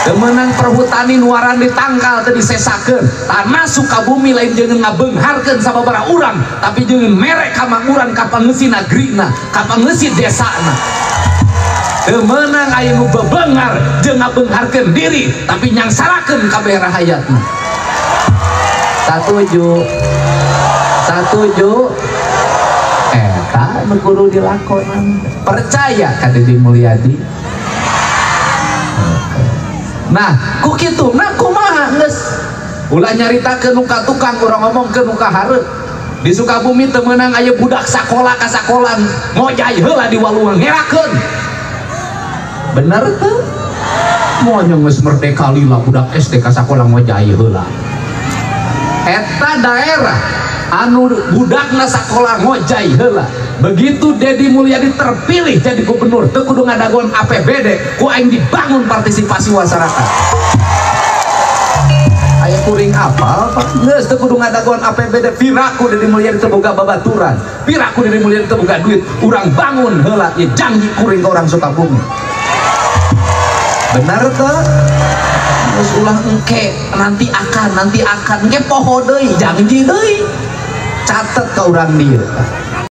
Temenang perhutani nuaran ditangkal tadi disesakeun tanah Sukabumi lain jeung ngabeungharkeun sababaraha urang tapi jeung merek kamakmuran ka pangeusih nagrina ka pangeusih desana. Temenang aya nu bebeungar jeung ngabeungharkeun diri tapi nyangsarakeun kabeh rahayatna. Satuju eta nu kudu dilakonan percaya ka Dedi Mulyadi. Nah ku kitu nah kumaha geus ulah nyaritakeun nu ka tukang urang ngomongkeun nu ka hareup. Di Sukabumi teu meunang aya budak sakola ka sakolan ngojay heula di walungan ngerakeun. Bener teu? Monya geus merdeka lila budak SD ka sakola ngojay heula. Eta daerah anu budakna sakola ngojay heula. Begitu Dedi Mulyadi terpilih jadi gubernur teu kudu ngadagoan APBD ku aing dibangun partisipasi masyarakat. Aya kuring apal geus teu kudu ngadagoan APBD piraku Dedi Mulyadi teu boga babaturan piraku Dedi Mulyadi teu boga duit urang bangun heula ieu janji kuring ka urang Sukabumi. Bener teu? Geus ulah engke nanti akan engke poho deui janji deui catet ka urang dieu.